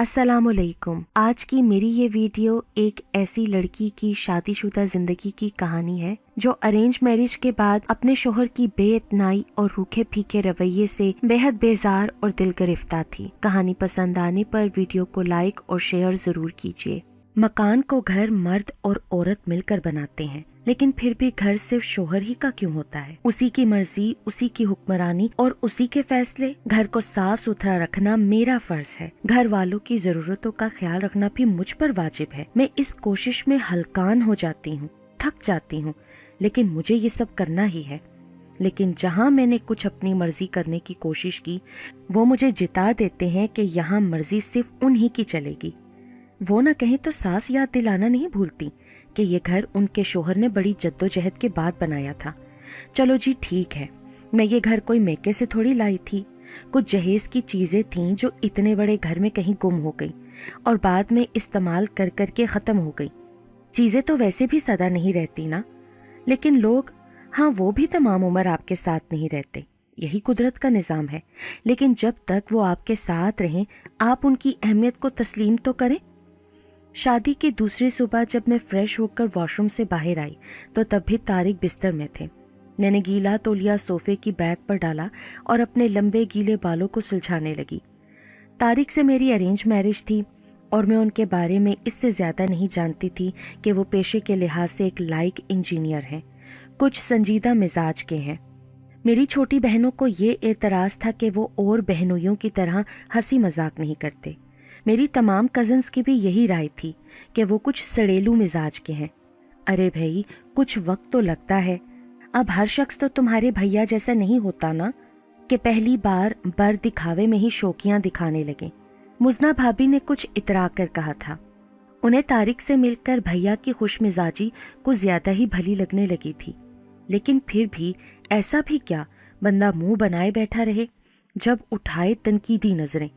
السلام علیکم۔ آج کی میری یہ ویڈیو ایک ایسی لڑکی کی شادی شدہ زندگی کی کہانی ہے جو ارینج میرج کے بعد اپنے شوہر کی بے اتنائی اور روکھے پھیکے رویے سے بے حد بیزار اور دل گرفتہ تھی۔ کہانی پسند آنے پر ویڈیو کو لائک اور شیئر ضرور کیجیے۔ مکان کو گھر مرد اور عورت مل کر بناتے ہیں، لیکن پھر بھی گھر صرف شوہر ہی کا کیوں ہوتا ہے؟ اسی کی مرضی، اسی کی حکمرانی اور اسی کے فیصلے۔ گھر کو صاف ستھرا رکھنا میرا فرض ہے، گھر والوں کی ضرورتوں کا خیال رکھنا بھی مجھ پر واجب ہے۔ میں اس کوشش میں ہلکان ہو جاتی ہوں، تھک جاتی ہوں، لیکن مجھے یہ سب کرنا ہی ہے۔ لیکن جہاں میں نے کچھ اپنی مرضی کرنے کی کوشش کی، وہ مجھے جتا دیتے ہیں کہ یہاں مرضی صرف انہی کی چلے گی۔ وہ نہ کہیں تو ساس یاد دلانا نہیں بھولتی کہ یہ گھر ان کے شوہر نے بڑی جدوجہد کے بعد بنایا تھا۔ چلو جی ٹھیک ہے، میں یہ گھر کوئی میکے سے تھوڑی لائی تھی۔ کچھ جہیز کی چیزیں تھیں جو اتنے بڑے گھر میں کہیں گم ہو گئی اور بعد میں استعمال کر کر کے ختم ہو گئی۔ چیزیں تو ویسے بھی سدا نہیں رہتی نا، لیکن لوگ، ہاں وہ بھی تمام عمر آپ کے ساتھ نہیں رہتے، یہی قدرت کا نظام ہے۔ لیکن جب تک وہ آپ کے ساتھ رہیں، آپ ان کی اہمیت کو تسلیم تو کریں۔ شادی کی دوسری صبح جب میں فریش ہو کر واش روم سے باہر آئی تو تب بھی طارق بستر میں تھے۔ میں نے گیلا تولیا صوفے کی بیک پر ڈالا اور اپنے لمبے گیلے بالوں کو سلجھانے لگی۔ طارق سے میری ارینج میرج تھی اور میں ان کے بارے میں اس سے زیادہ نہیں جانتی تھی کہ وہ پیشے کے لحاظ سے ایک لائق انجینئر ہیں، کچھ سنجیدہ مزاج کے ہیں۔ میری چھوٹی بہنوں کو یہ اعتراض تھا کہ وہ اور بہنوئیوں کی طرح ہنسی مذاق نہیں کرتے۔ میری تمام کزنز کی بھی یہی رائے تھی کہ وہ کچھ سڑیلو مزاج کے ہیں۔ ارے بھائی، کچھ وقت تو لگتا ہے، اب ہر شخص تو تمہارے بھیا جیسا نہیں ہوتا نا کہ پہلی بار بر دکھاوے میں ہی شوقیاں دکھانے لگیں۔ مزنہ بھابی نے کچھ اترا کر کہا تھا۔ انہیں طارق سے مل کر بھیا کی خوش مزاجی کچھ زیادہ ہی بھلی لگنے لگی تھی، لیکن پھر بھی ایسا بھی کیا بندہ منہ بنائے بیٹھا رہے جب اٹھائے تنقیدی نظریں۔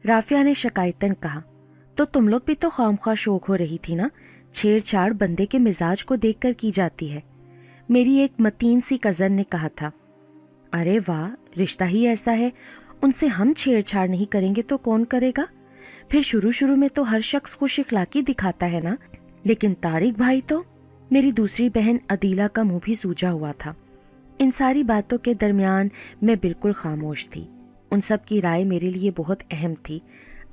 رافیہ نے شکایتاً کہا، تو تم لوگ بھی تو خواہ شوق ہو رہی تھی نا، چھیڑ چھاڑ بندے کے مزاج کو دیکھ کر کی جاتی ہے۔ میری ایک متین سی کزن نے کہا تھا، ارے واہ، رشتہ ہی ایسا ہے، ان سے ہم چھیڑ چھاڑ نہیں کریں گے تو کون کرے گا؟ پھر شروع میں تو ہر شخص خوش اخلاقی دکھاتا ہے نا، لیکن طارق بھائی تو… میری دوسری بہن عدیلہ کا منہ بھی سوجا ہوا تھا۔ ان ساری باتوں کے درمیان میں بالکل خاموش تھی۔ ان سب کی رائے میرے لیے بہت اہم تھی۔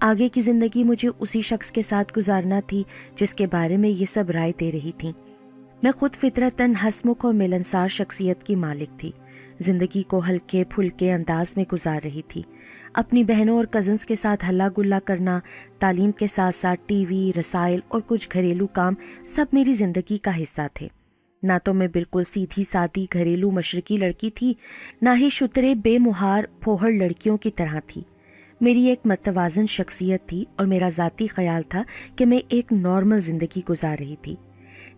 آگے کی زندگی مجھے اسی شخص کے ساتھ گزارنا تھی جس کے بارے میں یہ سب رائے دے رہی تھی۔ میں خود فطرتاً ہسمکھ اور ملنسار شخصیت کی مالک تھی، زندگی کو ہلکے پھلکے انداز میں گزار رہی تھی۔ اپنی بہنوں اور کزنز کے ساتھ ہلا گلا کرنا، تعلیم کے ساتھ ساتھ ٹی وی، رسائل اور کچھ گھریلو کام سب میری زندگی کا حصہ تھے۔ نہ تو میں بالکل سیدھی سادی گھریلو مشرقی لڑکی تھی، نہ ہی شترے بے مہار پھوہڑ لڑکیوں کی طرح تھی۔ میری ایک متوازن شخصیت تھی اور میرا ذاتی خیال تھا کہ میں ایک نارمل زندگی گزار رہی تھی۔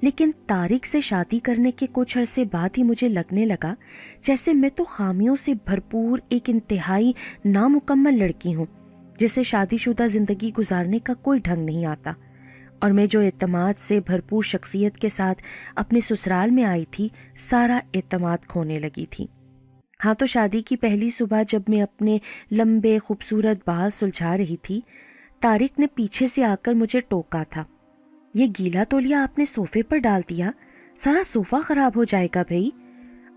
لیکن طارق سے شادی کرنے کے کچھ عرصے بعد ہی مجھے لگنے لگا جیسے میں تو خامیوں سے بھرپور ایک انتہائی نامکمل لڑکی ہوں جسے شادی شدہ زندگی گزارنے کا کوئی ڈھنگ نہیں آتا، اور میں جو اعتماد سے بھرپور شخصیت کے ساتھ اپنے سسرال میں آئی تھی، سارا اعتماد کھونے لگی تھی۔ ہاں، تو شادی کی پہلی صبح جب میں اپنے لمبے خوبصورت بال سلجھا رہی تھی، طارق نے پیچھے سے آ کر مجھے ٹوکا تھا، یہ گیلا تولیا آپ نے صوفے پر ڈال دیا، سارا صوفہ خراب ہو جائے گا بھائی۔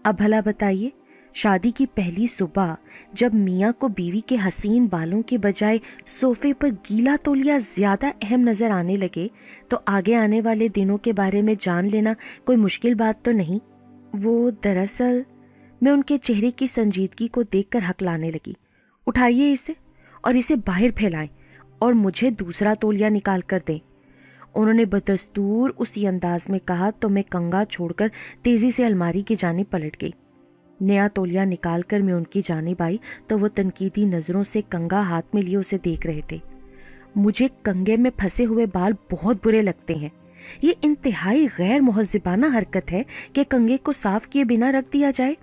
اب بھلا بتائیے، شادی کی پہلی صبح جب میاں کو بیوی کے حسین بالوں کے بجائے صوفے پر گیلا تولیا زیادہ اہم نظر آنے لگے تو آگے آنے والے دنوں کے بارے میں جان لینا کوئی مشکل بات تو نہیں۔ وہ دراصل… میں ان کے چہرے کی سنجیدگی کو دیکھ کر ہکلانے لگی، اٹھائیے اسے اور اسے باہر پھیلائیں اور مجھے دوسرا تولیا نکال کر دیں۔ انہوں نے بدستور اسی انداز میں کہا تو میں کنگا چھوڑ کر تیزی سے الماری کی جانب پلٹ گئی۔ نیا تولیا نکال کر میں ان کی جانب آئی تو وہ تنقیدی نظروں سے کنگا ہاتھ میں لیے اسے دیکھ رہے تھے۔ مجھے کنگے میں پھنسے ہوئے بال بہت برے لگتے ہیں۔ یہ انتہائی غیر مہذبانہ حرکت ہے کہ کنگے کو صاف کیے بنا رکھ دیا جائے۔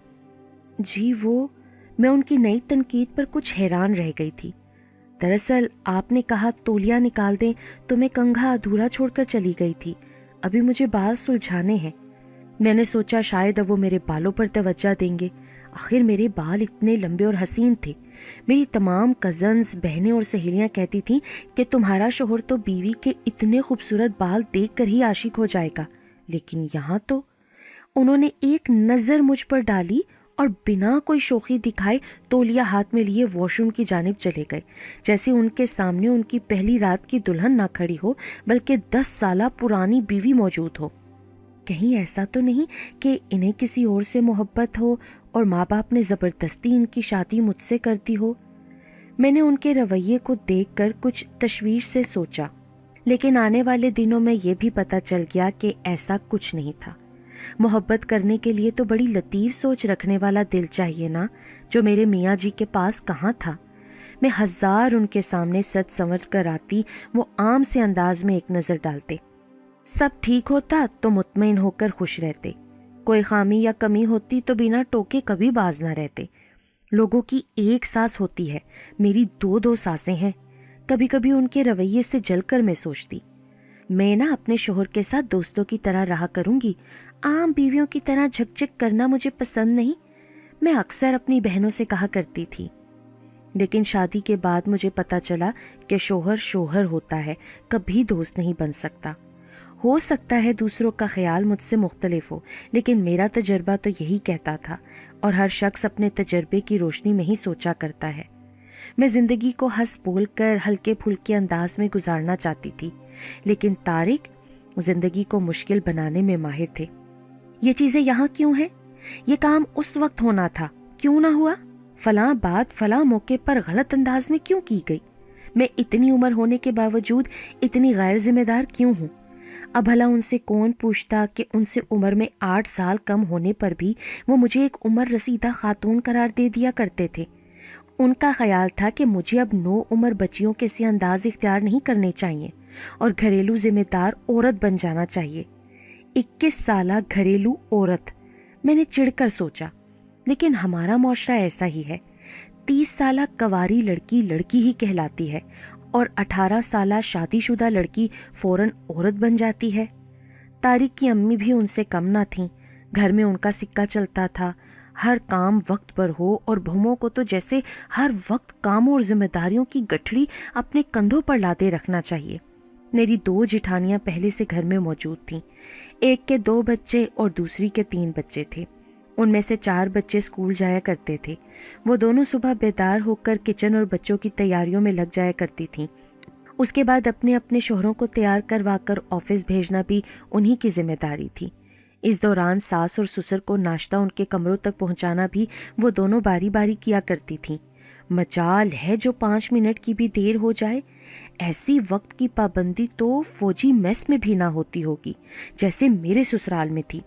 جی وہ… میں ان کی نئی تنقید پر کچھ حیران رہ گئی تھی۔ دراصل آپ نے کہا تولیا نکال دیں تو میں کنگھا ادھورا چھوڑ کر چلی گئی تھی، ابھی مجھے بال سلجھانے ہیں۔ میں نے سوچا شاید اب وہ میرے بالوں پر توجہ دیں گے، آخر میرے بال اتنے لمبے اور حسین تھے. میری تمام کزنز، بہنیں اور سہیلیاں کہتی تھیں کہ تمہارا شوہر تو بیوی کے اتنے خوبصورت بال دیکھ کر ہی عاشق ہو جائے گا. لیکن یہاں تو انہوں نے ایک نظر مجھ پر ڈالی اور بنا کوئی شوخی دکھائے تولیہ ہاتھ میں لیے واش روم کی جانب چلے گئے، جیسے ان کے سامنے ان کی پہلی رات کی دلہن نہ کھڑی ہو بلکہ 10 سالہ پرانی بیوی موجود ہو. کہیں ایسا تو نہیں کہ انہیں کسی اور سے محبت ہو اور ماں باپ نے زبردستی ان کی شادی مجھ سے کر دی ہو؟ میں نے ان کے رویے کو دیکھ کر کچھ تشویش سے سوچا، لیکن آنے والے دنوں میں یہ بھی پتہ چل گیا کہ ایسا کچھ نہیں تھا. محبت کرنے کے لیے تو بڑی لطیف سوچ رکھنے والا دل چاہیے نا، جو میرے میاں جی کے پاس کہاں تھا. میں 1000 ان کے سامنے سچ سمجھ کر آتی، وہ عام سے انداز میں ایک نظر ڈالتے. سب ٹھیک ہوتا تو مطمئن ہو کر خوش رہتے، کوئی خامی یا کمی ہوتی تو بنا ٹوکے کبھی باز نہ رہتے. لوگوں کی ایک سانس ہوتی ہے، میری 2 سانسیں ہیں. کبھی کبھی ان کے رویے سے جل کر میں سوچتی، میں نا اپنے شوہر کے ساتھ دوستوں کی طرح رہا کروں گی، عام بیویوں کی طرح جھک جھک کرنا مجھے پسند نہیں. میں اکثر اپنی بہنوں سے کہا کرتی تھی. لیکن شادی کے بعد مجھے پتا چلا کہ شوہر شوہر ہوتا ہے، کبھی دوست نہیں بن سکتا. ہو سکتا ہے دوسروں کا خیال مجھ سے مختلف ہو، لیکن میرا تجربہ تو یہی کہتا تھا، اور ہر شخص اپنے تجربے کی روشنی میں ہی سوچا کرتا ہے. میں زندگی کو ہنس بول کر ہلکے پھلکے انداز میں گزارنا چاہتی تھی، لیکن طارق زندگی کو مشکل بنانے میں ماہر تھے. یہ چیزیں یہاں کیوں ہیں؟ یہ کام اس وقت ہونا تھا، کیوں نہ ہوا؟ فلاں بات فلاں موقع پر غلط انداز میں کیوں کی گئی؟ میں اتنی عمر ہونے کے باوجود اتنی غیر ذمہ دار کیوں ہوں؟ اب بھلا ان سے کون پوچھتا کہ ان سے عمر میں 8 سال کم ہونے پر بھی وہ مجھے ایک عمر رسیدہ خاتون قرار دے دیا کرتے تھے. ان کا خیال تھا کہ مجھے اب 9 عمر بچیوں کے سے انداز اختیار نہیں کرنے چاہیے اور گھریلو ذمہ دار عورت بن جانا چاہیے. 21 سالہ گھریلو عورت، میں نے چڑھ کر سوچا. لیکن ہمارا معاشرہ ایسا ہی ہے. 30 سالہ کنواری لڑکی لڑکی ہی کہلاتی ہے اور 18 سالہ شادی شدہ لڑکی فوراً عورت بن جاتی ہے. طارق کی امی بھی ان سے کم نہ تھیں. گھر میں ان کا سکہ چلتا تھا، ہر کام وقت پر ہو، اور بہوؤں کو تو جیسے ہر وقت کاموں اور ذمہ داریوں کی گٹھڑی اپنے کندھوں پر لادے رکھنا چاہیے. میری 2 جٹھانیاں پہلے سے گھر میں موجود تھیں. ایک کے 2 بچے اور دوسری کے 3 بچے تھے. ان میں سے 4 بچے اسکول جایا کرتے تھے. وہ دونوں صبح بیدار ہو کر کچن اور بچوں کی تیاریوں میں لگ جایا کرتی تھیں. اس کے بعد اپنے اپنے شوہروں کو تیار کروا کر آفس بھیجنا بھی انہی کی ذمہ داری تھی. اس دوران ساس اور سسر کو ناشتہ ان کے کمروں تک پہنچانا بھی وہ دونوں باری باری کیا کرتی تھیں. مجال ہے جو 5 منٹ کی بھی دیر ہو جائے. ایسی وقت کی پابندی تو فوجی میس میں بھی نہ ہوتی ہوگی جیسے میرے سسرال میں تھی.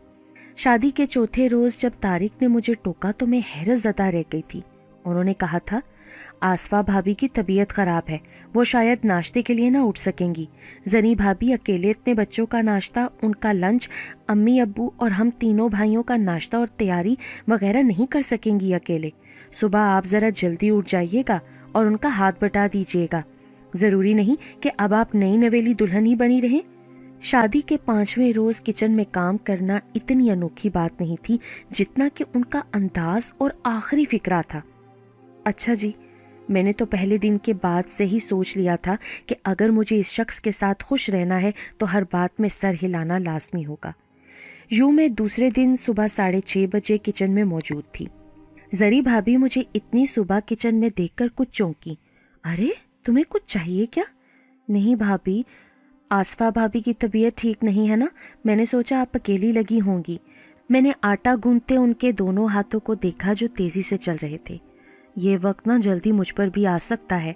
شادی کے چوتھے روز جب طارق نے مجھے ٹوکا تو میں حیرت زدہ رہ گئی تھی. انہوں نے کہا تھا، آصفہ بھابی کی طبیعت خراب ہے، وہ شاید ناشتے کے لیے نہ اٹھ سکیں گی. زنی بھابی اکیلے اتنے بچوں کا ناشتہ، ان کا لنچ، امی ابو اور ہم تینوں بھائیوں کا ناشتہ اور تیاری وغیرہ نہیں کر سکیں گی اکیلے. صبح آپ ذرا جلدی اٹھ جائیے گا اور ان کا ہاتھ بٹا دیجیے گا. ضروری نہیں کہ اب آپ نئی نویلی دلہن ہی بنی رہیں. شادی کے 5ویں روز کچن میں کام کرنا اتنی انوکھی بات نہیں تھی جتنا کہ ان کا انداز اور آخری فکرہ تھا. اچھا جی، میں نے تو پہلے دن کے بعد سے ہی سوچ لیا تھا کہ اگر مجھے اس شخص کے ساتھ خوش رہنا ہے تو ہر بات میں سر ہلانا لازمی ہوگا. یوں میں دوسرے دن صبح 6:30 بجے کچن میں موجود تھی. زری بھابی مجھے اتنی صبح کچن میں دیکھ کر کچھ چونکی. ارے تمہیں کچھ چاہیے کیا؟ نہیں بھابی، آصفہ بھابی کی طبیعت ٹھیک نہیں ہے نا، میں نے سوچا آپ اکیلی لگی ہوں گی. میں نے آٹا گوندتے ان کے دونوں ہاتھوں کو دیکھا جو تیزی سے چل رہے تھے. یہ وقت نہ جلدی مجھ پر بھی آ سکتا ہے.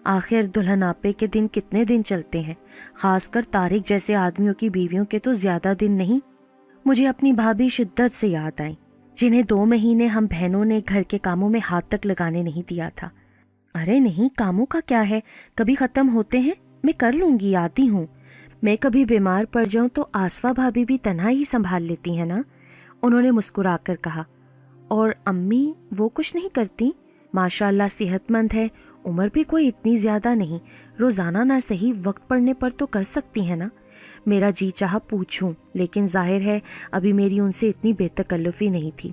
آخر دلہن آپے کے دن کتنے دن چلتے ہیں، خاص کر طارق جیسے آدمیوں کی بیویوں کے تو زیادہ دن نہیں. مجھے اپنی بھابھی شدت سے یاد آئیں، جنہیں 2 مہینے ہم بہنوں نے گھر کے کاموں میں ہاتھ تک لگانے نہیں دیا تھا. ارے نہیں، کاموں کا کیا ہے، کبھی ختم ہوتے ہیں، میں کر لوں گی، آتی ہوں. میں کبھی بیمار پڑ جاؤں تو آصفہ بھابی بھی تنہا ہی سنبھال لیتی ہیں نا، انہوں نے مسکرا کر کہا. اور امی وہ کچھ نہیں کرتی؟ ماشاء اللہ صحت مند ہے، عمر بھی کوئی اتنی زیادہ نہیں، روزانہ نہ صحیح وقت پڑنے پر تو کر سکتی ہیں نا. میرا جی چاہا پوچھوں، لیکن ظاہر ہے ابھی میری ان سے اتنی بے تکلفی نہیں تھی.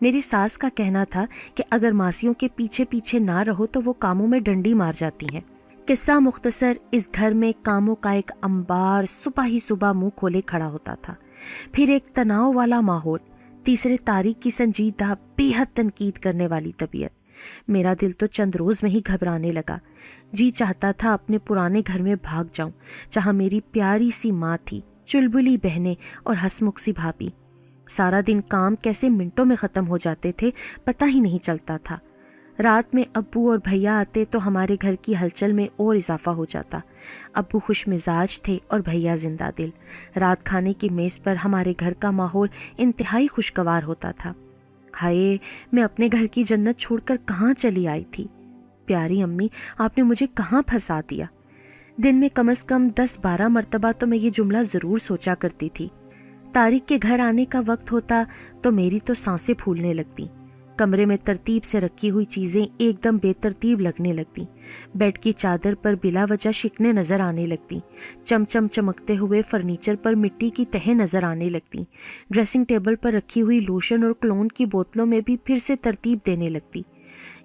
میری ساس کا کہنا تھا کہ اگر ماسیوں کے پیچھے پیچھے نہ رہو تو وہ کاموں میں ڈنڈی مار جاتی ہیں۔ قصہ مختصر، اس گھر میں کاموں کا ایک انبار صبح ہی صبح منہ کھولے کھڑا ہوتا تھا۔ پھر ایک تناؤ والا ماحول، تیسرے طارق کی سنجیدہ بے حد تنقید کرنے والی طبیعت۔ میرا دل تو چند روز میں ہی گھبرانے لگا۔ جی چاہتا تھا اپنے پرانے گھر میں بھاگ جاؤں، جہاں میری پیاری سی ماں تھی، چلبلی بہنیں اور ہسمکھ سی بھابھی۔ سارا دن کام کیسے منٹوں میں ختم ہو جاتے تھے پتہ ہی نہیں چلتا تھا۔ رات میں ابو اور بھیا آتے تو ہمارے گھر کی ہلچل میں اور اضافہ ہو جاتا۔ ابو خوش مزاج تھے اور بھیا زندہ دل۔ رات کھانے کی میز پر ہمارے گھر کا ماحول انتہائی خوشگوار ہوتا تھا۔ ہائے، میں اپنے گھر کی جنت چھوڑ کر کہاں چلی آئی تھی؟ پیاری امی، آپ نے مجھے کہاں پھنسا دیا؟ دن میں کم از کم 10-12 مرتبہ تو میں یہ جملہ ضرور سوچا کرتی تھی۔ طارق کے گھر آنے کا وقت ہوتا تو میری تو سانسیں پھولنے لگتی۔ کمرے میں ترتیب سے رکھی ہوئی چیزیں ایک دم بے ترتیب لگنے لگتی۔ بیڈ کی چادر پر بلا وجہ شکنیں نظر آنے لگتی۔ چمچم چمکتے ہوئے فرنیچر پر مٹی کی تہیں نظر آنے لگتی۔ ڈریسنگ ٹیبل پر رکھی ہوئی لوشن اور کلون کی بوتلوں میں بھی پھر سے ترتیب دینے لگتی۔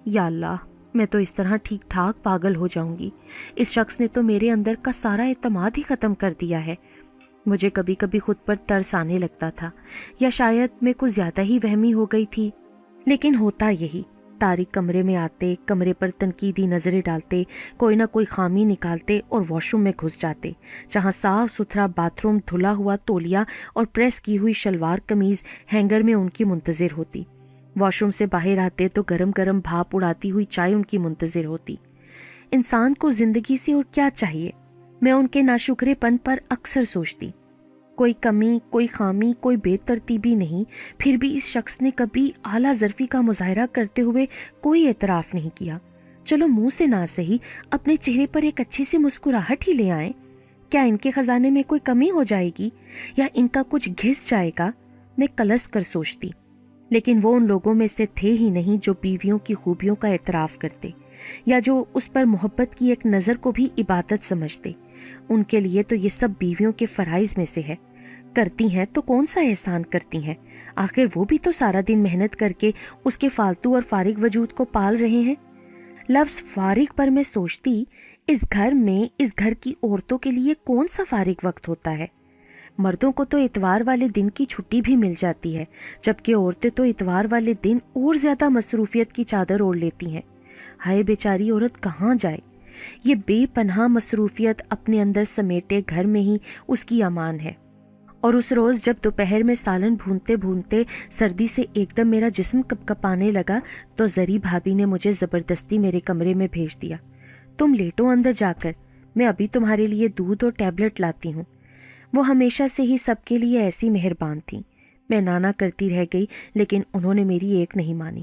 یا اللہ، میں تو اس طرح ٹھیک ٹھاک پاگل ہو جاؤں گی۔ اس شخص نے تو میرے اندر کا سارا اعتماد ہی ختم کر دیا ہے۔ مجھے کبھی کبھی خود پر ترس آنے لگتا تھا، یا شاید میں کچھ زیادہ ہی وہمی ہو گئی تھی۔ لیکن ہوتا یہی، طارق کمرے میں آتے، کمرے پر تنقیدی نظریں ڈالتے، کوئی نہ کوئی خامی نکالتے اور واش روم میں گھس جاتے، جہاں صاف ستھرا باتھ روم، دھلا ہوا تولیا اور پریس کی ہوئی شلوار قمیض ہینگر میں ان کی منتظر ہوتی۔ واش روم سے باہر آتے تو گرم گرم بھاپ اڑاتی ہوئی چائے ان کی منتظر ہوتی۔ انسان کو زندگی سے اور کیا چاہیے؟ میں ان کے ناشکرے پن پر اکثر سوچتی۔ کوئی کمی، کوئی خامی، کوئی بے ترتیبی نہیں، پھر بھی اس شخص نے کبھی اعلیٰ ظرفی کا مظاہرہ کرتے ہوئے کوئی اعتراف نہیں کیا۔ چلو منہ سے نہ سہی، اپنے چہرے پر ایک اچھی سی مسکراہٹ ہی لے آئیں۔ کیا ان کے خزانے میں کوئی کمی ہو جائے گی، یا ان کا کچھ گھس جائے گا؟ میں کلس کر سوچتی۔ لیکن وہ ان لوگوں میں سے تھے ہی نہیں جو بیویوں کی خوبیوں کا اعتراف کرتے، یا جو اس پر محبت کی ایک نظر کو بھی عبادت سمجھتے۔ ان کے لیے تو یہ سب بیویوں کے فرائض میں سے ہے۔ کرتی ہیں تو کون سا احسان کرتی ہیں؟ آخر وہ بھی تو سارا دن محنت کر کے اس کے فالتو اور فارغ وجود کو پال رہے ہیں۔ لفظ فارغ پر میں سوچتی، اس گھر میں، اس گھر کی عورتوں کے لیے کون سا فارغ وقت ہوتا ہے؟ مردوں کو تو اتوار والے دن کی چھٹی بھی مل جاتی ہے، جبکہ عورتیں تو اتوار والے دن اور زیادہ مصروفیت کی چادر اوڑھ لیتی ہیں۔ ہائے بیچاری عورت کہاں جائے؟ یہ بے پناہ مصروفیت اپنے اندر سمیٹے گھر میں ہی اس کی امان ہے۔ اور اس روز جب دوپہر میں سالن بھونتے بھونتے سردی سے ایک دم میرا جسم کپ کپانے لگا تو زری بھابھی نے مجھے زبردستی میرے کمرے میں بھیج دیا۔ تم لیٹو اندر جا کر، میں ابھی تمہارے لیے دودھ اور ٹیبلٹ لاتی ہوں۔ وہ ہمیشہ سے ہی سب کے لیے ایسی مہربان تھیں۔ میں نانا کرتی رہ گئی، لیکن انہوں نے میری ایک نہیں مانی۔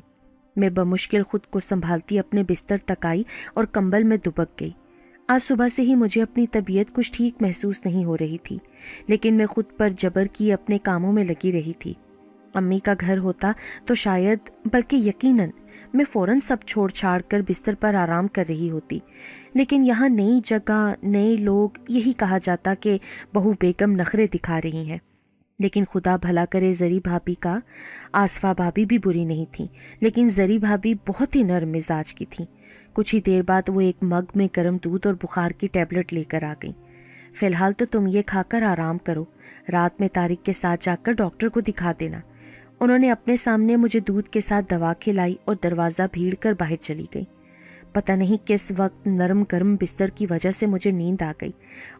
میں بمشکل خود کو سنبھالتی اپنے بستر تک آئی اور کمبل میں دبک گئی۔ آج صبح سے ہی مجھے اپنی طبیعت کچھ ٹھیک محسوس نہیں ہو رہی تھی، لیکن میں خود پر جبر کی اپنے کاموں میں لگی رہی تھی۔ امی کا گھر ہوتا تو شاید، بلکہ یقیناً، میں فوراً سب چھوڑ چھاڑ کر بستر پر آرام کر رہی ہوتی۔ لیکن یہاں نئی جگہ، نئے لوگ، یہی کہا جاتا کہ بہو بیگم نخرے دکھا رہی ہیں۔ لیکن خدا بھلا کرے زری بھابھی کا۔ آصفہ بھابھی بھی بری نہیں تھیں، لیکن زری بھابھی بہت ہی نرم مزاج کی تھیں۔ کچھ ہی دیر بعد وہ ایک مگ میں گرم دودھ اور بخار کی ٹیبلٹ لے کر آ گئیں۔ فی الحال تو تم یہ کھا کر آرام کرو، رات میں طارق کے ساتھ جا کر ڈاکٹر کو دکھا دینا۔ انہوں نے اپنے سامنے مجھے دودھ کے ساتھ دوا کھلائی اور دروازہ بھیڑ کر باہر چلی گئی۔ پتہ نہیں کس وقت نرم گرم بستر کی وجہ سے مجھے نیند آ گئی،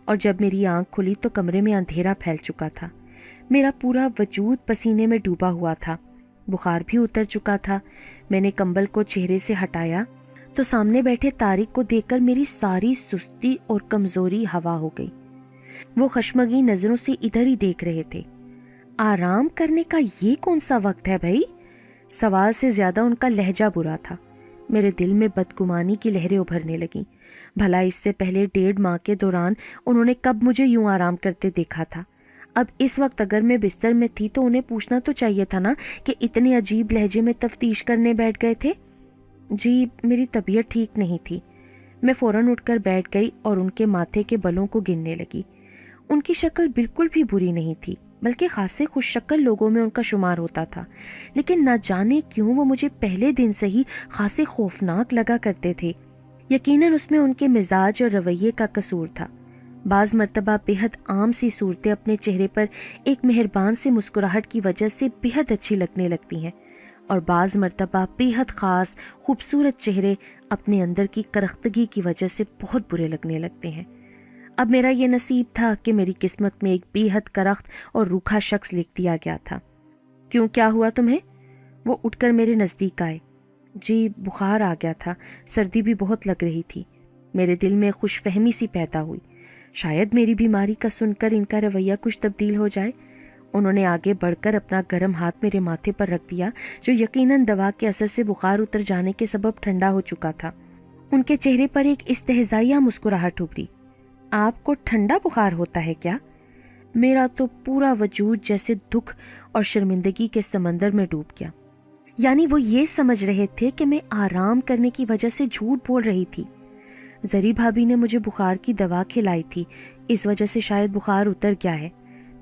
اور جب میری آنکھ کھلی تو کمرے میں اندھیرا پھیل چکا تھا۔ میرا پورا وجود پسینے میں ڈوبا ہوا تھا، بخار بھی اتر چکا تھا۔ میں نے کمبل کو چہرے سے ہٹایا تو سامنے بیٹھے طارق کو دیکھ کر میری ساری سستی اور کمزوری ہوا ہو گئی۔ وہ خشمگین نظروں سے ادھر ہی دیکھ رہے تھے۔ آرام کرنے کا یہ کون سا وقت ہے بھائی؟ سوال سے زیادہ ان کا لہجہ برا تھا۔ میرے دل میں بدگمانی کی لہریں ابھرنے لگیں۔ بھلا اس سے پہلے 1.5 ماہ کے دوران انہوں نے کب مجھے یوں آرام کرتے دیکھا تھا؟ اب اس وقت اگر میں بستر میں تھی تو انہیں پوچھنا تو چاہیے تھا نا کہ اتنے عجیب لہجے میں تفتیش کرنے بیٹھ گئے تھے۔ جی، میری طبیعت ٹھیک نہیں تھی۔ میں فوراً اٹھ کر بیٹھ گئی اور ان کے ماتھے کے بلوں کو گننے لگی۔ ان کی شکل بالکل بھی بری نہیں تھی، بلکہ خاصے خوش شکل لوگوں میں ان کا شمار ہوتا تھا، لیکن نہ جانے کیوں وہ مجھے پہلے دن سے ہی خاصے خوفناک لگا کرتے تھے۔ یقیناً اس میں ان کے مزاج اور رویے کا قصور تھا۔ بعض مرتبہ بے حد عام سی صورتیں اپنے چہرے پر ایک مہربان سے مسکراہٹ کی وجہ سے بے حد اچھی لگنے لگتی ہیں، اور بعض مرتبہ بے حد خاص خوبصورت چہرے اپنے اندر کی کرختگی کی وجہ سے بہت برے لگنے لگتے ہیں۔ اب میرا یہ نصیب تھا کہ میری قسمت میں ایک بے حد کرخت اور روکھا شخص لکھ دیا گیا تھا۔ کیوں، کیا ہوا تمہیں؟ وہ اٹھ کر میرے نزدیک آئے۔ جی بخار آ گیا تھا، سردی بھی بہت لگ رہی تھی۔ میرے دل میں خوش فہمی سی پیدا ہوئی، شاید میری بیماری کا سن کر ان کا رویہ کچھ تبدیل ہو جائے۔ انہوں نے آگے بڑھ کر اپنا گرم ہاتھ میرے ماتھے پر رکھ دیا، جو یقیناً دوا کے اثر سے بخار اتر جانے کے سبب ٹھنڈا ہو چکا تھا۔ ان کے چہرے پر ایک استہزائیہ مسکراہٹ ابھری۔ آپ کو ٹھنڈا بخار ہوتا ہے کیا؟ میرا تو پورا وجود جیسے دکھ اور شرمندگی کے سمندر میں ڈوب گیا۔ یعنی وہ یہ سمجھ رہے تھے کہ میں آرام کرنے کی وجہ سے جھوٹ بول رہی تھی۔ زری بھابھی نے مجھے بخار کی دوا کھلائی تھی، اس وجہ سے شاید بخار اتر گیا ہے۔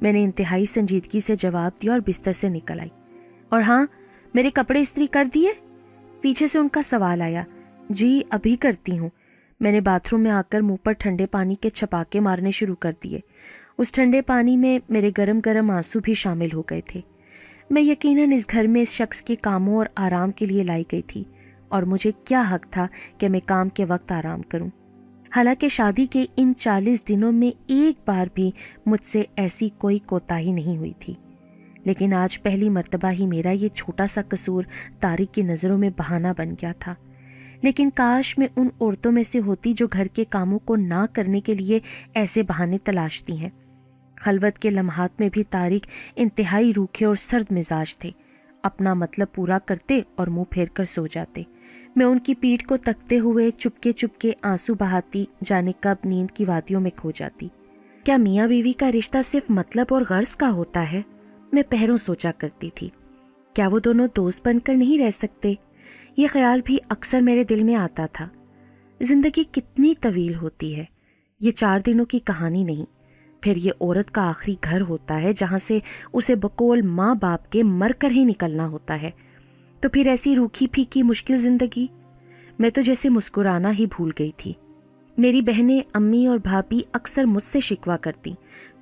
میں نے انتہائی سنجیدگی سے جواب دیا اور بستر سے نکل آئی۔ اور ہاں، میرے کپڑے استری کر دیے؟ پیچھے سے ان کا سوال آیا۔ جی ابھی کرتی ہوں۔ میں نے باتھ روم میں آ کر منہ پر ٹھنڈے پانی کے چھپاکے مارنے شروع کر دیے۔ اس ٹھنڈے پانی میں میرے گرم گرم آنسو بھی شامل ہو گئے تھے۔ میں یقیناً اس گھر میں اس شخص کے کاموں اور آرام کے لیے لائی گئی تھی، اور مجھے کیا حق تھا کہ میں کام کے وقت آرام کروں۔ حالانکہ شادی کے ان 40 دنوں میں ایک بار بھی مجھ سے ایسی کوئی کوتاہی نہیں ہوئی تھی، لیکن آج پہلی مرتبہ ہی میرا یہ چھوٹا سا قصور طارق کی نظروں میں بہانہ بن گیا تھا۔ لیکن کاش میں ان عورتوں میں سے ہوتی جو گھر کے کاموں کو نہ کرنے کے لیے ایسے بہانے تلاشتی ہیں۔ خلوت کے لمحات میں بھی طارق انتہائی روکھے اور سرد مزاج تھے، اپنا مطلب پورا کرتے اور منہ پھیر کر سو جاتے۔ میں ان کی پیٹھ کو تکتے ہوئے چپکے چپکے آنسو بہاتی جانے کب نیند کی وادیوں میں کھو جاتی۔ کیا میاں بیوی کا رشتہ صرف مطلب اور غرض کا ہوتا ہے؟ میں پہروں سوچا کرتی تھی۔ کیا وہ دونوں دوست بن کر نہیں رہ سکتے؟ یہ خیال بھی اکثر میرے دل میں آتا تھا۔ زندگی کتنی طویل ہوتی ہے، یہ 4 دنوں کی کہانی نہیں۔ پھر یہ عورت کا آخری گھر ہوتا ہے جہاں سے اسے بقول ماں باپ کے مر کر ہی نکلنا ہوتا ہے۔ تو پھر ایسی روکھی پھیکی مشکل زندگی؟ میں تو جیسے مسکرانا ہی بھول گئی تھی۔ میری بہنیں امی اور بھابھی اکثر مجھ سے شکوہ کرتی،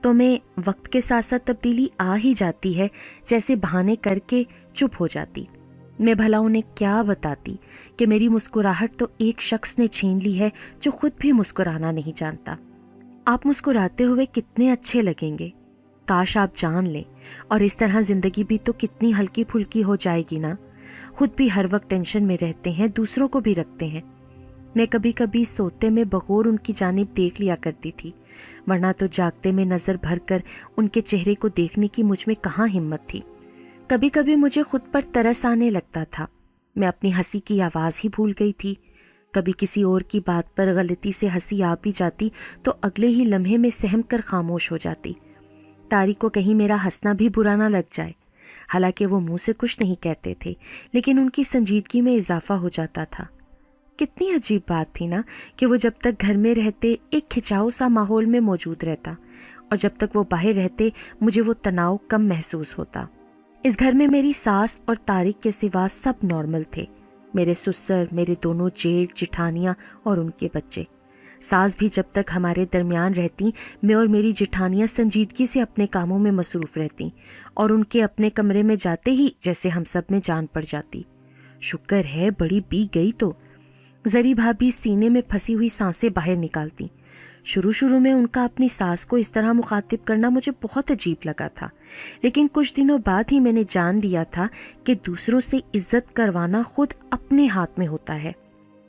تو میں وقت کے ساتھ ساتھ تبدیلی آ ہی جاتی ہے جیسے بہانے کر کے چپ ہو جاتی۔ میں بھلا انہیں کیا بتاتی کہ میری مسکراہٹ تو ایک شخص نے چھین لی ہے جو خود بھی مسکرانا نہیں جانتا۔ آپ مسکراتے ہوئے کتنے اچھے لگیں گے، کاش آپ جان لیں، اور اس طرح زندگی بھی تو کتنی ہلکی پھلکی ہو جائے گی نا۔ خود بھی ہر وقت ٹینشن میں رہتے ہیں، دوسروں کو بھی رکھتے ہیں۔ میں کبھی کبھی سوتے میں بغور ان کی جانب دیکھ لیا کرتی تھی، ورنہ تو جاگتے میں نظر بھر کر ان کے چہرے کو دیکھنے کی مجھ میں کہاں ہمت تھی۔ کبھی کبھی مجھے خود پر ترس آنے لگتا تھا، میں اپنی ہنسی کی آواز ہی بھول گئی تھی۔ کبھی کسی اور کی بات پر غلطی سے ہنسی آ بھی جاتی تو اگلے ہی لمحے میں سہم کر خاموش ہو جاتی۔ طارق کو کہیں میرا ہنسنا بھی برا نہ لگ جائے، حالانکہ وہ منہ سے کچھ نہیں کہتے تھے، لیکن ان کی سنجیدگی میں اضافہ ہو جاتا تھا۔ کتنی عجیب بات تھی نا کہ وہ جب تک گھر میں رہتے ایک کھچاؤ سا ماحول میں موجود رہتا، اور جب تک وہ باہر رہتے مجھے وہ تناؤ کم محسوس ہوتا۔ اس گھر میں میری ساس اور طارق کے سوا سب نارمل تھے، میرے سسر، میرے دونوں جیٹھ جٹھانیاں اور ان کے بچے۔ ساس بھی جب تک ہمارے درمیان رہتی، میں اور میری جٹھانیاں سنجیدگی سے اپنے کاموں میں مصروف رہتی، اور ان کے اپنے کمرے میں جاتے ہی جیسے ہم سب میں جان پڑ جاتی۔ شکر ہے بڑی بی گئی تو۔ زری بھابھی سینے میں پھنسی ہوئی سانسیں باہر نکالتی۔ شروع میں ان کا اپنی ساس کو اس طرح مخاطب کرنا مجھے بہت عجیب لگا تھا، لیکن کچھ دنوں بعد ہی میں نے جان لیا تھا کہ دوسروں سے عزت کروانا خود اپنے ہاتھ میں ہوتا ہے۔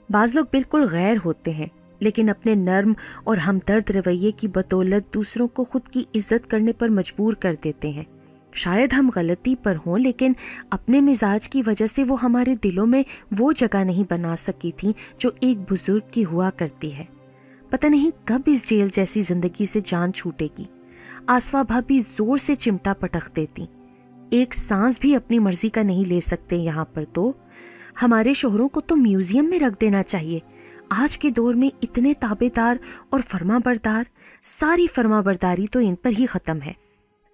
بعض لوگ بالکل غیر ہوتے ہیں، لیکن اپنے نرم اور ہمدرد رویے کی بدولت دوسروں کو خود کی عزت کرنے پر مجبور کر دیتے ہیں۔ شاید ہم غلطی پر ہوں، لیکن اپنے مزاج کی وجہ سے وہ ہمارے دلوں میں وہ جگہ نہیں بنا سکی تھی جو ایک بزرگ کی ہوا کرتی ہے۔ پتہ نہیں کب اس جیل جیسی زندگی سے جان چھوٹے گی۔ آسوا بھابھی زور سے چمٹا پٹخ دیتی۔ ایک سانس بھی اپنی مرضی کا نہیں لے سکتے یہاں پر، تو ہمارے شوہروں کو تو میوزیم میں رکھ دینا چاہیے۔ آج کے دور میں اتنے تابع دار اور فرما بردار، ساری فرما برداری تو ان پر ہی ختم ہے۔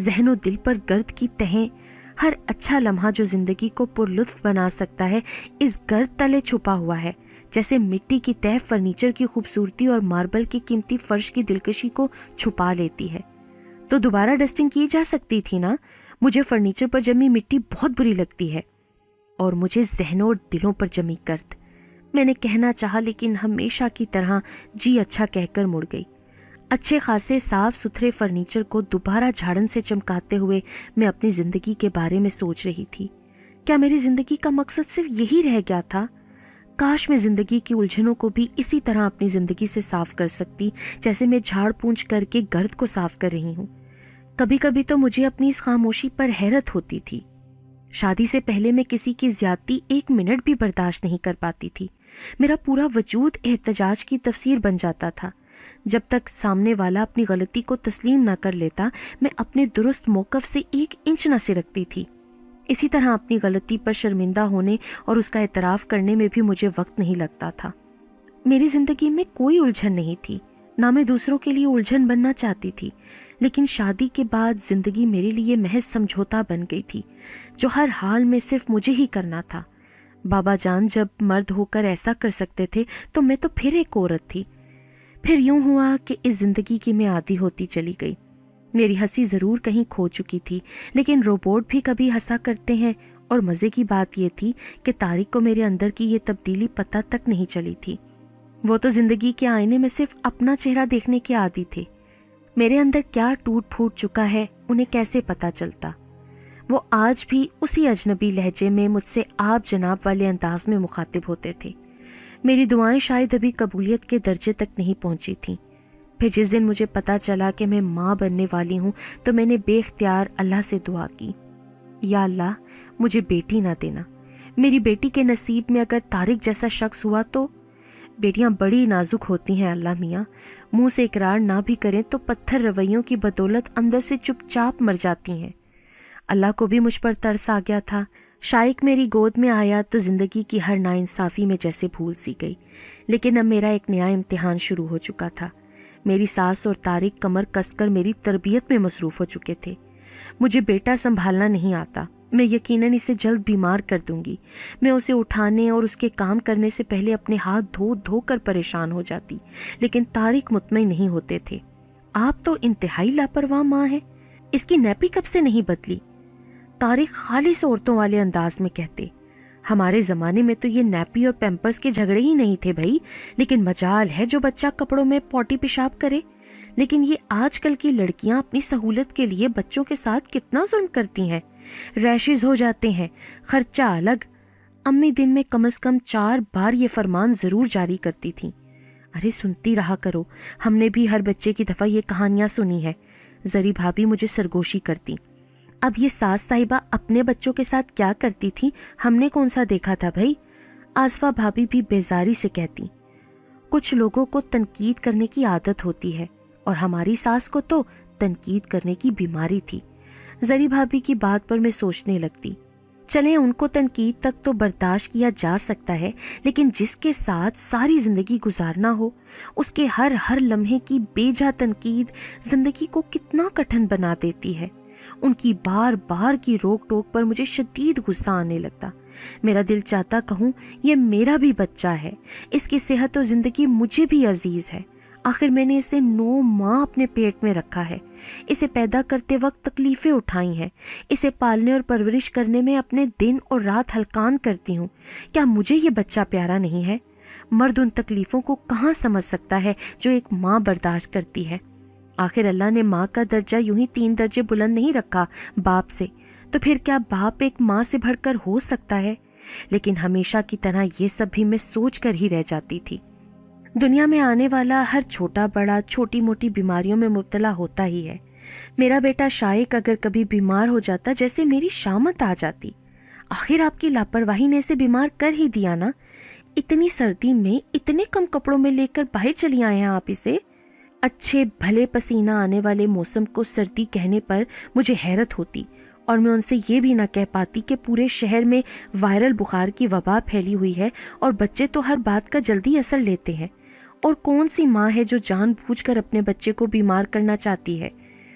ذہن و دل پر گرد کی تہیں، ہر اچھا لمحہ جو زندگی کو پرلطف بنا سکتا ہے اس گرد تلے چھپا ہوا ہے، جیسے مٹی کی تہ فرنیچر کی خوبصورتی اور ماربل کی قیمتی فرش کی دلکشی کو چھپا لیتی ہے۔ تو دوبارہ ڈسٹنگ کی جا سکتی تھی نا، مجھے فرنیچر پر جمی مٹی بہت بری لگتی ہے، اور مجھے ذہنوں اور دلوں پر جمی گرد۔ میں نے کہنا چاہا لیکن ہمیشہ کی طرح جی اچھا کہہ کر مڑ گئی۔ اچھے خاصے صاف ستھرے فرنیچر کو دوبارہ جھاڑن سے چمکاتے ہوئے میں اپنی زندگی کے بارے میں سوچ رہی تھی۔ کیا میری زندگی کا مقصد صرف یہی رہ گیا تھا؟ کاش میں زندگی کی الجھنوں کو بھی اسی طرح اپنی زندگی سے صاف کر سکتی جیسے میں جھاڑ پونچھ کر کے گرد کو صاف کر رہی ہوں۔ کبھی کبھی تو مجھے اپنی اس خاموشی پر حیرت ہوتی تھی۔ شادی سے پہلے میں کسی کی زیادتی 1 منٹ بھی برداشت نہیں کر پاتی تھی۔ میرا پورا وجود احتجاج کی تفسیر بن جاتا تھا۔ جب تک سامنے والا اپنی غلطی کو تسلیم نہ کر لیتا، میں اپنے درست موقف سے 1 انچ نہ سرکتی تھی۔ اسی طرح اپنی غلطی پر شرمندہ ہونے اور اس کا اعتراف کرنے میں بھی مجھے وقت نہیں لگتا تھا۔ میری زندگی میں کوئی الجھن نہیں تھی، نہ میں دوسروں کے لیے الجھن بننا چاہتی تھی، لیکن شادی کے بعد زندگی میرے لیے محض سمجھوتا بن گئی تھی جو ہر حال میں صرف مجھے ہی کرنا تھا۔ بابا جان جب مرد ہو کر ایسا کر سکتے تھے تو میں تو پھر ایک عورت تھی۔ پھر یوں ہوا کہ اس زندگی کی میں عادی ہوتی چلی گئی۔ میری ہنسی ضرور کہیں کھو چکی تھی، لیکن روبوٹ بھی کبھی ہنسا کرتے ہیں، اور مزے کی بات یہ تھی کہ طارق کو میرے اندر کی یہ تبدیلی پتہ تک نہیں چلی تھی۔ وہ تو زندگی کے آئینے میں صرف اپنا چہرہ دیکھنے کے عادی تھے۔ میرے اندر کیا ٹوٹ پھوٹ چکا ہے انہیں کیسے پتہ چلتا؟ وہ آج بھی اسی اجنبی لہجے میں مجھ سے آپ جناب والے انداز میں مخاطب ہوتے تھے۔ میری دعائیں شاید ابھی قبولیت کے درجے تک نہیں پہنچی تھیں۔ پھر جس دن مجھے پتہ چلا کہ میں ماں بننے والی ہوں تو میں نے بے اختیار اللہ سے دعا کی، یا اللہ مجھے بیٹی نہ دینا۔ میری بیٹی کے نصیب میں اگر طارق جیسا شخص ہوا تو؟ بیٹیاں بڑی نازک ہوتی ہیں اللہ میاں، منہ سے اقرار نہ بھی کریں تو پتھر رویوں کی بدولت اندر سے چپ چاپ مر جاتی ہیں۔ اللہ کو بھی مجھ پر ترس آ گیا تھا۔ شائق میری گود میں آیا تو زندگی کی ہر ناانصافی میں جیسے بھول سی گئی، لیکن اب میرا ایک نیا امتحان شروع ہو چکا تھا۔ میری ساس اور طارق کمر کس کر میری تربیت میں مصروف ہو چکے تھے۔ مجھے بیٹا سنبھالنا نہیں آتا، میں یقیناً اسے جلد بیمار کر دوں گی۔ میں اسے اٹھانے اور اس کے کام کرنے سے پہلے اپنے ہاتھ دھو دھو کر پریشان ہو جاتی، لیکن طارق مطمئن نہیں ہوتے تھے۔ آپ تو انتہائی لاپرواہ ماں ہیں، اس کی نیپی کب سے نہیں بدلی؟ طارق خالص عورتوں والے انداز میں کہتے۔ ہمارے زمانے میں تو یہ نیپی اور پیمپرز کے جھگڑے ہی نہیں تھے بھائی، لیکن مجال ہے جو بچہ کپڑوں میں پوٹی پیشاب کرے۔ لیکن یہ آج کل کی لڑکیاں اپنی سہولت کے لیے بچوں کے ساتھ کتنا ظلم کرتی ہیں، ریشز ہو جاتے ہیں، خرچہ الگ۔ امی دن میں کم از کم 4 بار یہ فرمان ضرور جاری کرتی تھیں۔ ارے سنتی رہا کرو، ہم نے بھی ہر بچے کی دفعہ یہ کہانیاں سنی ہے، زری بھابھی مجھے سرگوشی کرتی۔ اب یہ ساس صاحبہ اپنے بچوں کے ساتھ کیا کرتی تھی ہم نے کون سا دیکھا تھا بھائی؟ آصفہ بھابھی بھی بیزاری سے کہتی۔ کچھ لوگوں کو تنقید کرنے کی عادت ہوتی ہے اور ہماری ساس کو تو تنقید کرنے کی بیماری تھی۔ زری بھابھی کی بات پر میں سوچنے لگتی، چلیں ان کو تنقید تک تو برداشت کیا جا سکتا ہے، لیکن جس کے ساتھ ساری زندگی گزارنا ہو، اس کے ہر لمحے کی بے جا تنقید زندگی کو کتنا کٹھن بنا دیتی ہے۔ ان کی بار بار کی روک ٹوک پر مجھے شدید غصہ آنے لگتا۔ میرا دل چاہتا کہوں یہ میرا بھی بچہ ہے، اس کی صحت اور زندگی مجھے بھی عزیز ہے۔ آخر میں نے اسے 9 ماہ اپنے پیٹ میں رکھا ہے، اسے پیدا کرتے وقت تکلیفیں اٹھائی ہیں، اسے پالنے اور پرورش کرنے میں اپنے دن اور رات ہلکان کرتی ہوں۔ کیا مجھے یہ بچہ پیارا نہیں ہے؟ مرد ان تکلیفوں کو کہاں سمجھ سکتا ہے جو ایک ماں برداشت کرتی ہے؟ آخر اللہ نے ماں کا درجہ یوں ہی 3 درجے بلند نہیں رکھا باپ سے، تو پھر کیا باپ ایک ماں سے بڑھ کر ہو سکتا ہے؟ لیکن ہمیشہ کی طرح یہ سب بھی میں سوچ کر ہی رہ جاتی تھی۔ دنیا میں آنے والا ہر چھوٹا بڑا چھوٹی موٹی بیماریوں میں مبتلا ہوتا ہی ہے۔ میرا بیٹا شائق اگر کبھی بیمار ہو جاتا جیسے میری شامت آ جاتی۔ آخر آپ کی لاپرواہی نے اسے بیمار کر ہی دیا نا۔ اتنی سردی میں اتنے کم کپڑوں میں لے کر باہر چلی آئے ہیں آپ اسے۔ اچھے بھلے پسینہ آنے والے موسم کو سردی کہنے پر مجھے حیرت ہوتی، اور میں ان سے یہ بھی نہ کہہ پاتی کہ پورے شہر میں وائرل بخار کی وبا پھیلی ہوئی ہے اور بچے تو ہر بات کا جلدی اثر لیتے ہیں۔ اور کون سی ماں ہے جو جان بوجھ کر اپنے بچے کو بیمار کرنا چاہتی ہے؟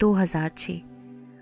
2006।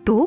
2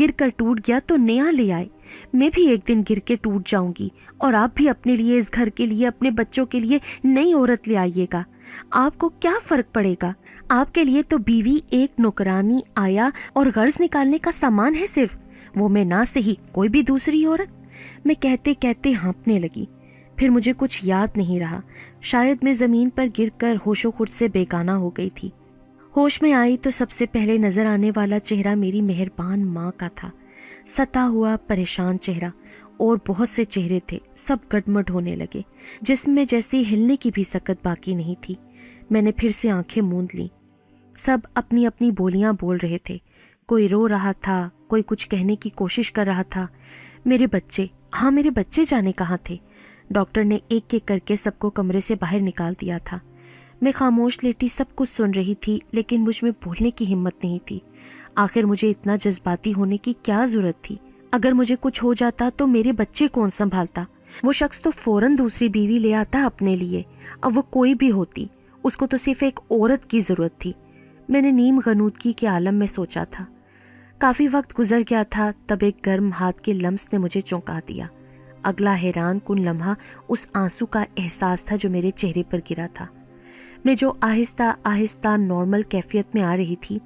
گر کر ٹوٹ گیا تو نیا لے آئے. میں بھی ایک دن گر کے ٹوٹ جاؤں گی اور آپ بھی اپنے لیے, اس گھر کے لیے, اپنے بچوں کے لیے نئی عورت لے آئیے گا. آپ کو کیا فرق پڑے گا؟ آپ کے لیے تو بیوی ایک نوکرانی, آیا اور غرض نکالنے کا سامان ہے صرف, وہ میں نہ صحیح کوئی بھی دوسری عورت. میں کہتے کہتے ہانپنے لگی. پھر مجھے کچھ یاد نہیں رہا. شاید میں زمین پر گر کر ہوش و خرد سے بیگانہ ہو گئی تھی. ہوش میں آئی تو سب سے پہلے نظر آنے والا چہرہ میری مہربان ماں کا تھا. ستا ہوا پریشان چہرہ, اور بہت سے چہرے تھے, سب گڈمڈ ہونے لگے. جسم میں جیسے ہلنے کی بھی سکت باقی نہیں تھی. میں نے پھر سے آنکھیں موند لیں. سب اپنی اپنی بولیاں بول رہے تھے. کوئی رو رہا تھا, کوئی کچھ کہنے کی کوشش کر رہا تھا. میرے بچے, ہاں میرے بچے جانے کہاں تھے؟ ڈاکٹر نے ایک ایک کر کے سب کو کمرے سے باہر نکال دیا تھا. میں خاموش لیٹی سب کچھ سن رہی تھی, لیکن مجھ میں بولنے کی ہمت نہیں تھی. آخر مجھے اتنا جذباتی ہونے کی کیا ضرورت تھی؟ اگر مجھے کچھ ہو جاتا تو میرے بچے کون سنبھالتا؟ وہ شخص تو فوراً دوسری بیوی لے آتا اپنے لیے. اب وہ کوئی بھی ہوتی, اس کو تو صرف ایک عورت کی ضرورت تھی. میں نے نیم غنودگی کے عالم میں سوچا تھا. کافی وقت گزر گیا تھا, تب ایک گرم ہاتھ کے لمس نے مجھے چونکا دیا. اگلا حیران کن لمحہ اس آنسو کا احساس تھا جو میرے چہرے پر گرا تھا. میں جو آہستہ آہستہ نارمل کیفیت میں آ رہی تھی,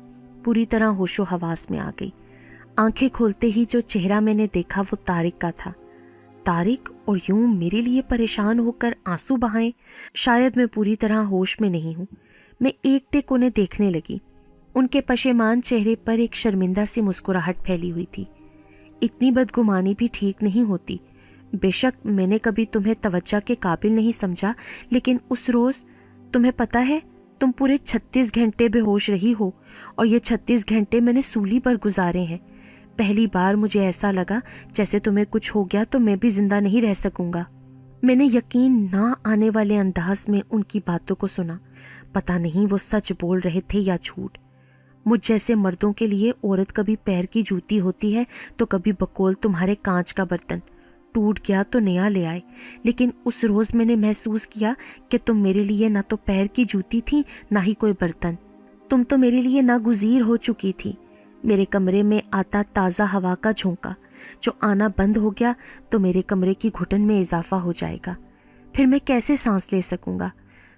پوری طرح ہوش و حواس میں آ گئی. آنکھیں کھولتے ہی جو چہرہ میں نے دیکھا وہ طارق کا تھا. طارق, اور یوں میرے لیے پریشان ہو کر آنسو بہائیں. شاید میں پوری طرح ہوش میں نہیں ہوں. میں ایک ٹک انہیں دیکھنے لگی. ان کے پشیمان چہرے پر ایک شرمندہ سی مسکراہٹ پھیلی ہوئی تھی. اتنی بدگمانی بھی ٹھیک نہیں ہوتی. بے شک میں نے کبھی تمہیں توجہ کے قابل نہیں سمجھا, لیکن اس روز, تمہیں پتہ ہے, تم پورے 36 گھنٹے بے ہوش رہی ہو, اور یہ 36 گھنٹے میں نے سولی پر گزارے ہیں. پہلی بار مجھے ایسا لگا جیسے تمہیں کچھ ہو گیا تو میں بھی زندہ نہیں رہ سکوں گا. میں نے یقین نہ آنے والے انداز میں ان کی باتوں کو سنا. پتہ نہیں وہ سچ بول رہے تھے یا جھوٹ. مجھ جیسے مردوں کے لیے عورت کبھی پیر کی جوتی ہوتی ہے تو کبھی بقول تمہارے کانچ کا برتن. ٹوٹ گیا تو نیا لے آئے. لیکن اس روز میں نے محسوس کیا کہ تم میرے لیے نہ تو پیر کی جوتی تھی, نہ ہی کوئی برتن. تم تو میرے لیے ناگزیر ہو چکی تھی. میرے کمرے میں آتا تازہ ہوا کا جھونکا, جو آنا بند ہو گیا تو میرے کمرے کی گھٹن میں اضافہ ہو جائے گا. پھر میں کیسے سانس لے سکوں گا؟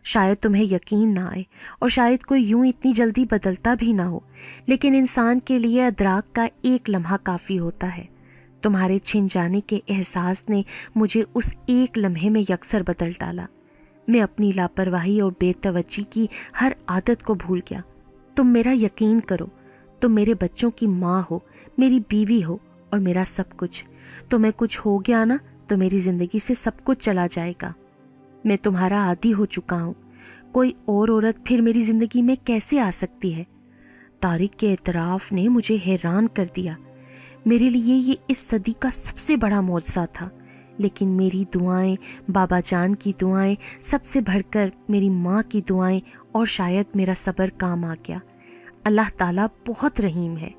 شاید تمہیں یقین نہ آئے, اور شاید کوئی یوں اتنی جلدی بدلتا بھی نہ ہو, لیکن انسان کے لیے ادراک کا ایک لمحہ کافی ہوتا ہے. تمہارے چھن جانے کے احساس نے مجھے اس ایک لمحے میں یکسر بدل ڈالا. میں اپنی لاپرواہی اور بے توجہی کی ہر عادت کو بھول گیا. تم میرا یقین کرو, تم میرے بچوں کی ماں ہو, میری بیوی ہو, اور میرا سب کچھ. تمہیں کچھ ہو گیا نا تو میری زندگی سے سب کچھ چلا جائے گا. میں تمہارا عادی ہو چکا ہوں. کوئی اور عورت پھر میری زندگی میں کیسے آ سکتی ہے؟ طارق کے اعتراف نے مجھے حیران کر دیا. میرے لیے یہ اس صدی کا سب سے بڑا معجزہ تھا. لیکن میری دعائیں, بابا جان کی دعائیں, سب سے بڑھ کر میری ماں کی دعائیں, اور شاید میرا صبر کام آ گیا. اللہ تعالیٰ بہت رحیم ہے.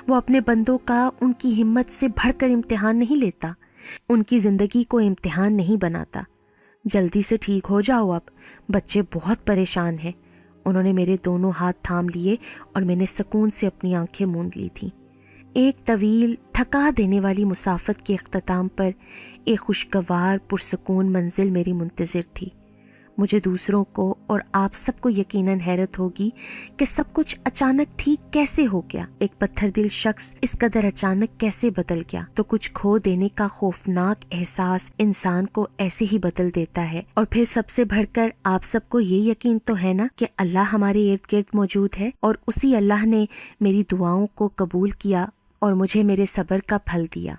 وہ اپنے بندوں کا ان کی ہمت سے بڑھ کر امتحان نہیں لیتا, ان کی زندگی کو امتحان نہیں بناتا. جلدی سے ٹھیک ہو جاؤ اب, بچے بہت پریشان ہیں. انہوں نے میرے دونوں ہاتھ تھام لیے اور میں نے سکون سے اپنی آنکھیں موند لی تھیں. ایک طویل, تھکا دینے والی مسافت کے اختتام پر ایک خوشگوار پرسکون منزل میری منتظر تھی. مجھے دوسروں کو اور آپ سب کو یقیناً حیرت ہوگی کہ سب کچھ اچانک ٹھیک کیسے ہو گیا. ایک پتھر دل شخص اس قدر اچانک کیسے بدل گیا؟ تو کچھ کھو دینے کا خوفناک احساس انسان کو ایسے ہی بدل دیتا ہے. اور پھر سب سے بڑھ کر آپ سب کو یہ یقین تو ہے نا کہ اللہ ہمارے ارد گرد موجود ہے, اور اسی اللہ نے میری دعاؤں کو قبول کیا اور مجھے میرے صبر کا پھل دیا.